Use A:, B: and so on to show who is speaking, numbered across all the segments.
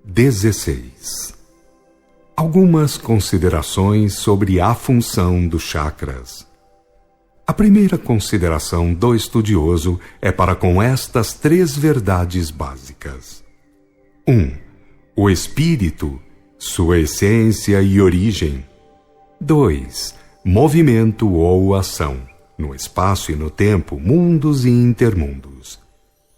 A: 16. Algumas considerações sobre a função dos chakras. A primeira consideração do estudioso é para com estas 3 verdades básicas. 1. O espírito, sua essência e origem. 2. Movimento ou ação, no espaço e no tempo, mundos e intermundos.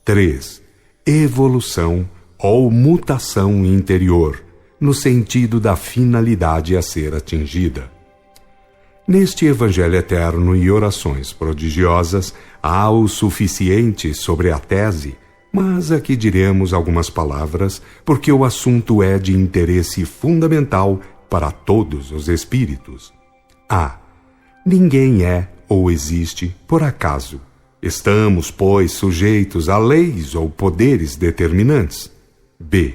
A: 3. Evolução ou mutação interior, no sentido da finalidade a ser atingida. Neste Evangelho Eterno e Orações Prodigiosas, há o suficiente sobre a tese, mas aqui diremos algumas palavras, porque o assunto é de interesse fundamental para todos os espíritos. A. Ninguém é ou existe por acaso. Estamos, pois, sujeitos a leis ou poderes determinantes. B.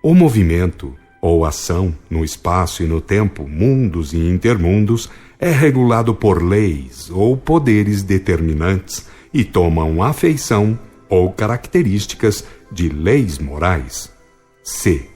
A: O movimento ou ação no espaço e no tempo, mundos e intermundos, é regulado por leis ou poderes determinantes e tomam afeição ou características de leis morais. C.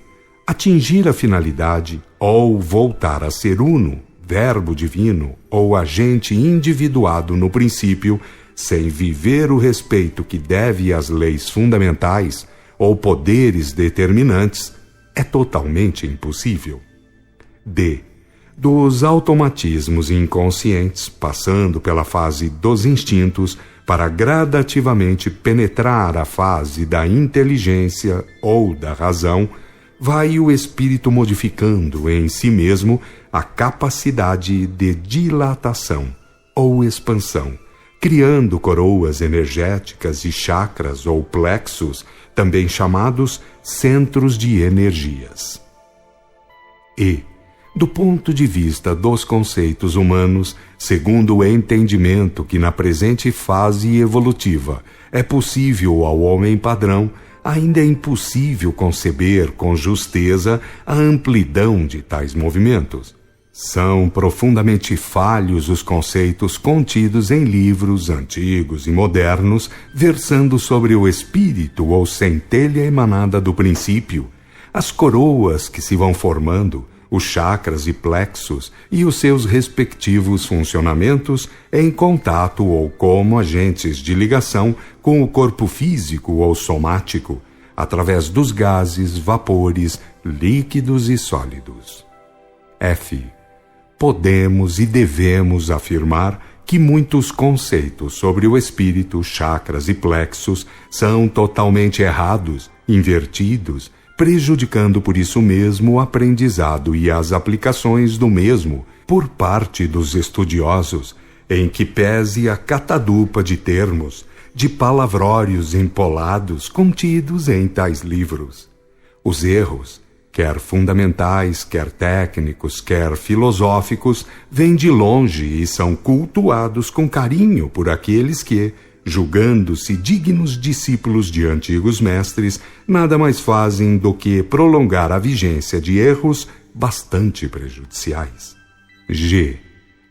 A: Atingir a finalidade ou voltar a ser uno, verbo divino ou agente individuado no princípio, sem viver o respeito que deve às leis fundamentais ou poderes determinantes, é totalmente impossível. D. Dos automatismos inconscientes, passando pela fase dos instintos, para gradativamente penetrar a fase da inteligência ou da razão, vai o espírito modificando em si mesmo a capacidade de dilatação ou expansão, criando coroas energéticas e chakras ou plexos, também chamados centros de energias. E, do ponto de vista dos conceitos humanos, segundo o entendimento que na presente fase evolutiva é possível ao homem padrão, ainda é impossível conceber com justeza a amplidão de tais movimentos. São profundamente falhos os conceitos contidos em livros antigos e modernos, versando sobre o espírito ou centelha emanada do princípio, as coroas que se vão formando, os chakras e plexos e os seus respectivos funcionamentos em contato ou como agentes de ligação com o corpo físico ou somático, através dos gases, vapores, líquidos e sólidos. F. Podemos e devemos afirmar que muitos conceitos sobre o espírito, chakras e plexos são totalmente errados, invertidos, prejudicando por isso mesmo o aprendizado e as aplicações do mesmo por parte dos estudiosos, em que pese a catadupa de termos, de palavrórios empolados contidos em tais livros. Os erros, quer fundamentais, quer técnicos, quer filosóficos, vêm de longe e são cultuados com carinho por aqueles que, julgando-se dignos discípulos de antigos mestres, nada mais fazem do que prolongar a vigência de erros bastante prejudiciais. G.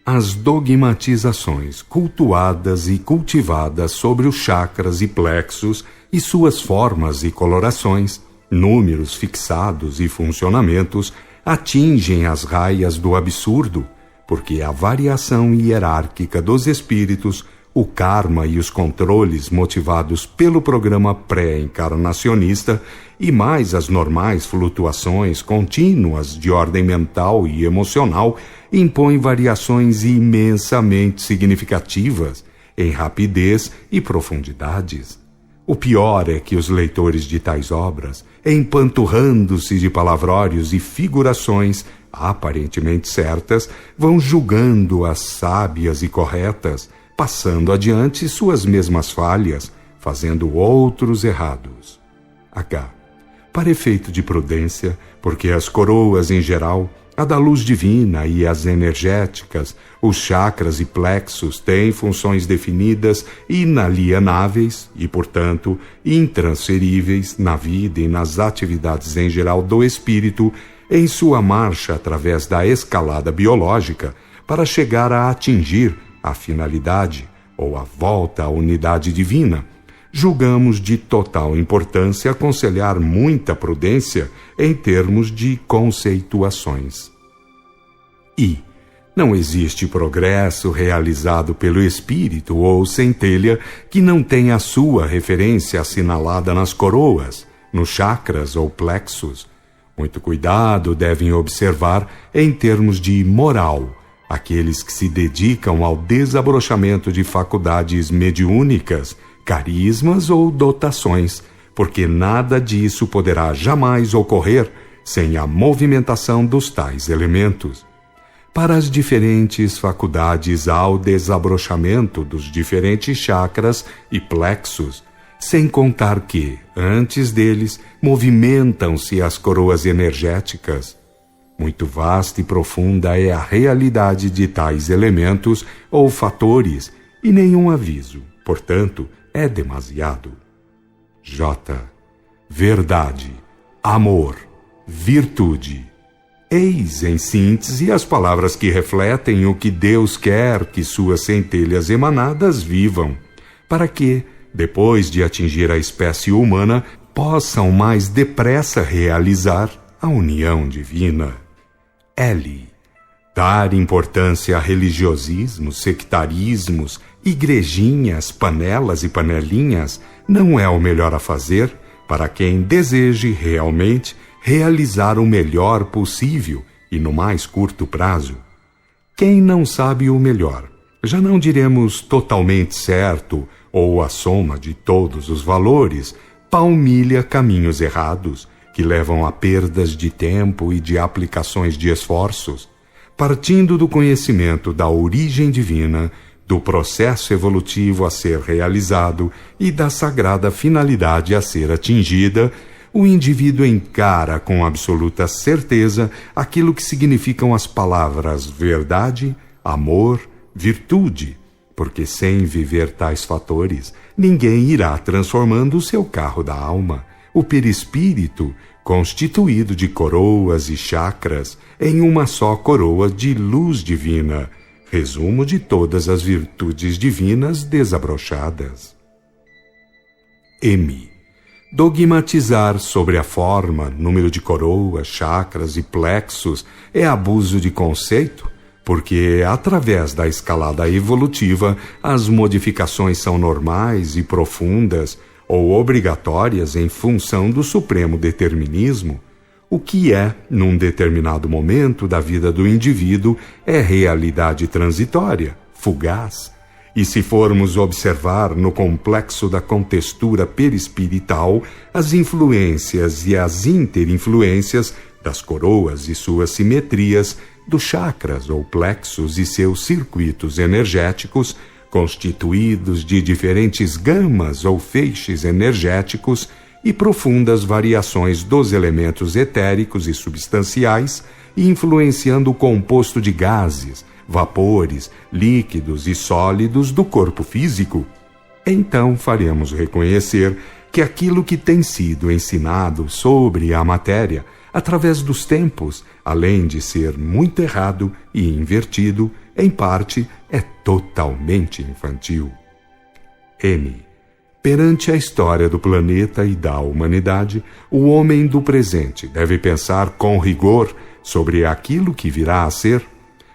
A: As dogmatizações cultuadas e cultivadas sobre os chakras e plexos e suas formas e colorações, números fixados e funcionamentos, atingem as raias do absurdo, porque a variação hierárquica dos espíritos, o karma e os controles motivados pelo programa pré-encarnacionista e mais as normais flutuações contínuas de ordem mental e emocional impõem variações imensamente significativas em rapidez e profundidades. O pior é que os leitores de tais obras, empanturrando-se de palavrórios e figurações aparentemente certas, vão julgando-as sábias e corretas, passando adiante suas mesmas falhas, fazendo outros errados. H. Para efeito de prudência, porque as coroas em geral, a da luz divina e as energéticas, os chakras e plexos têm funções definidas e inalienáveis e, portanto, intransferíveis na vida e nas atividades em geral do espírito, em sua marcha através da escalada biológica, para chegar a atingir a finalidade ou a volta à unidade divina, julgamos de total importância aconselhar muita prudência em termos de conceituações. E não existe progresso realizado pelo espírito ou centelha que não tenha a sua referência assinalada nas coroas, nos chakras ou plexos. Muito cuidado devem observar em termos de moral aqueles que se dedicam ao desabrochamento de faculdades mediúnicas, carismas ou dotações, porque nada disso poderá jamais ocorrer sem a movimentação dos tais elementos. Para as diferentes faculdades há o desabrochamento dos diferentes chakras e plexos, sem contar que, antes deles, movimentam-se as coroas energéticas. Muito vasta e profunda é a realidade de tais elementos ou fatores, e nenhum aviso, portanto, é demasiado. J. Verdade, amor, virtude. Eis, em síntese, as palavras que refletem o que Deus quer que suas centelhas emanadas vivam, para que, depois de atingir a espécie humana, possam mais depressa realizar a união divina. L. Dar importância a religiosismos, sectarismos, igrejinhas, panelas e panelinhas não é o melhor a fazer para quem deseje realmente realizar o melhor possível e no mais curto prazo. Quem não sabe o melhor, já não diremos totalmente certo ou a soma de todos os valores, palmilha caminhos errados que levam a perdas de tempo e de aplicações de esforços, partindo do conhecimento da origem divina, do processo evolutivo a ser realizado e da sagrada finalidade a ser atingida. O indivíduo encara com absoluta certeza aquilo que significam as palavras verdade, amor, virtude, porque sem viver tais fatores, ninguém irá transformando o seu carro da alma, o perispírito, constituído de coroas e chakras, em uma só coroa de luz divina, resumo de todas as virtudes divinas desabrochadas. M. Dogmatizar sobre a forma, número de coroas, chakras e plexos é abuso de conceito, porque, através da escalada evolutiva, as modificações são normais e profundas ou obrigatórias em função do supremo determinismo. O que é, num determinado momento da vida do indivíduo, é realidade transitória, fugaz. E se formos observar no complexo da contextura perispirital as influências e as interinfluências das coroas e suas simetrias, dos chakras ou plexos e seus circuitos energéticos, constituídos de diferentes gamas ou feixes energéticos e profundas variações dos elementos etéricos e substanciais, influenciando o composto de gases, vapores, líquidos e sólidos do corpo físico, então faremos reconhecer que aquilo que tem sido ensinado sobre a matéria, através dos tempos, além de ser muito errado e invertido, em parte é totalmente infantil. M. Perante a história do planeta e da humanidade, o homem do presente deve pensar com rigor sobre aquilo que virá a ser.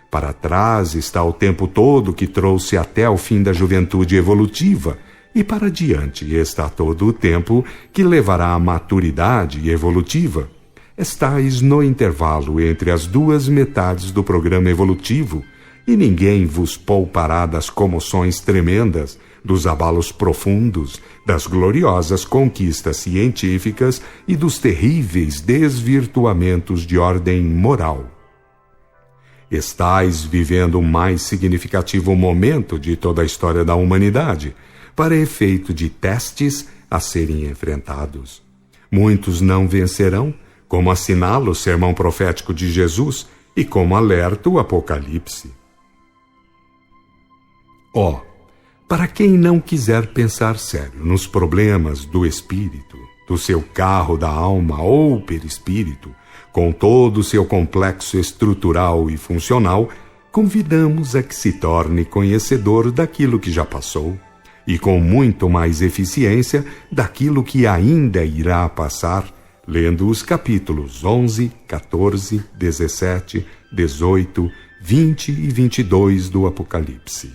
A: Para trás está o tempo todo que trouxe até o fim da juventude evolutiva, e para diante está todo o tempo que levará à maturidade evolutiva. Estais no intervalo entre as duas metades do programa evolutivo, e ninguém vos poupará das comoções tremendas, dos abalos profundos, das gloriosas conquistas científicas e dos terríveis desvirtuamentos de ordem moral. Estais vivendo o mais significativo momento de toda a história da humanidade, para efeito de testes a serem enfrentados. Muitos não vencerão, como assinala o sermão profético de Jesus e como alerta o Apocalipse. Para quem não quiser pensar sério nos problemas do espírito, do seu carro da alma ou perispírito, com todo o seu complexo estrutural e funcional, convidamos a que se torne conhecedor daquilo que já passou, e com muito mais eficiência daquilo que ainda irá passar, lendo os capítulos 11, 14, 17, 18, 20 e 22 do Apocalipse.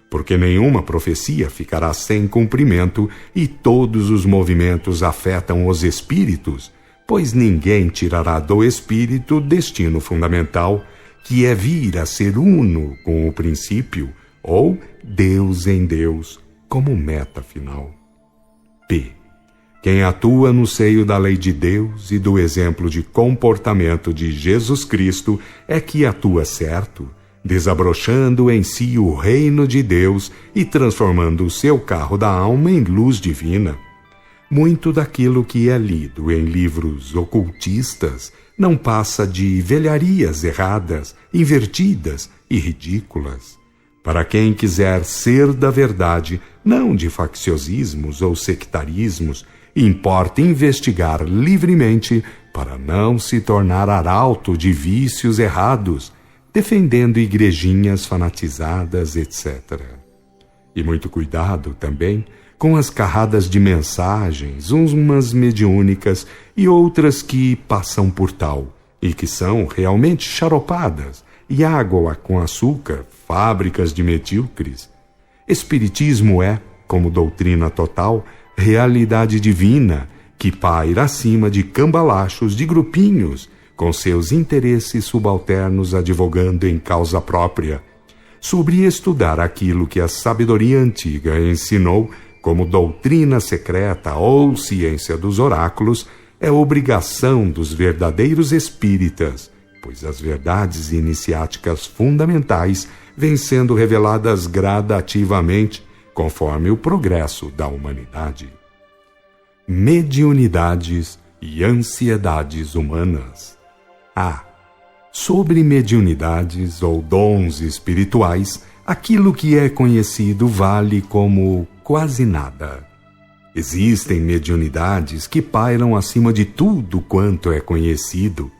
A: Porque nenhuma profecia ficará sem cumprimento e todos os movimentos afetam os espíritos, pois ninguém tirará do espírito o destino fundamental, que é vir a ser uno com o princípio, ou Deus em Deus, como meta final. P. Quem atua no seio da lei de Deus e do exemplo de comportamento de Jesus Cristo é que atua certo, desabrochando em si o reino de Deus e transformando o seu carro da alma em luz divina. Muito daquilo que é lido em livros ocultistas não passa de velharias erradas, invertidas e ridículas. Para quem quiser ser da verdade, não de facciosismos ou sectarismos, importa investigar livremente para não se tornar arauto de vícios errados, defendendo igrejinhas fanatizadas, etc. E muito cuidado também com as carradas de mensagens, umas mediúnicas e outras que passam por tal, e que são realmente xaropadas, e água com açúcar, fábricas de medíocres. Espiritismo é, como doutrina total, realidade divina, que paira acima de cambalachos de grupinhos, com seus interesses subalternos advogando em causa própria, sobre estudar aquilo que a sabedoria antiga ensinou como doutrina secreta ou ciência dos oráculos, é obrigação dos verdadeiros espíritas, pois as verdades iniciáticas fundamentais vêm sendo reveladas gradativamente, conforme o progresso da humanidade. Mediunidades e ansiedades humanas. A. Sobre mediunidades ou dons espirituais, aquilo que é conhecido vale como quase nada. Existem mediunidades que pairam acima de tudo quanto é conhecido.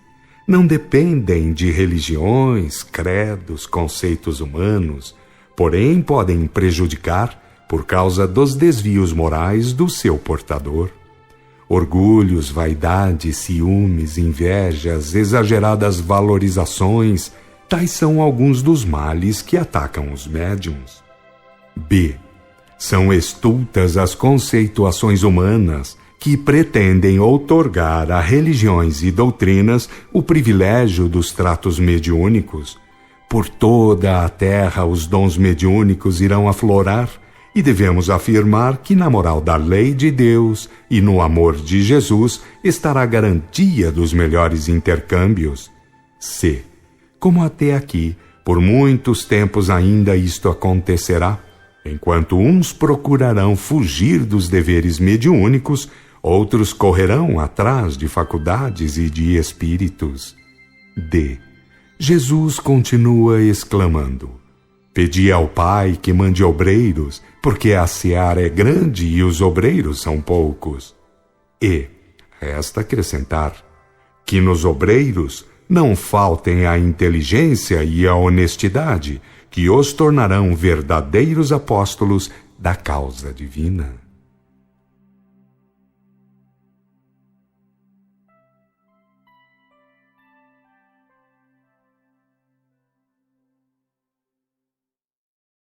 A: Não dependem de religiões, credos, conceitos humanos, porém podem prejudicar por causa dos desvios morais do seu portador. Orgulhos, vaidades, ciúmes, invejas, exageradas valorizações, tais são alguns dos males que atacam os médiuns. B. São estultas as conceituações humanas que pretendem outorgar a religiões e doutrinas o privilégio dos tratos mediúnicos. Por toda a terra os dons mediúnicos irão aflorar, e devemos afirmar que na moral da lei de Deus e no amor de Jesus estará a garantia dos melhores intercâmbios. C. Como até aqui, por muitos tempos ainda isto acontecerá, enquanto uns procurarão fugir dos deveres mediúnicos, outros correrão atrás de faculdades e de espíritos. D. Jesus continua exclamando: Pedi ao Pai que mande obreiros, porque a seara é grande e os obreiros são poucos. E resta acrescentar que nos obreiros não faltem a inteligência e a honestidade, que os tornarão verdadeiros apóstolos da causa divina.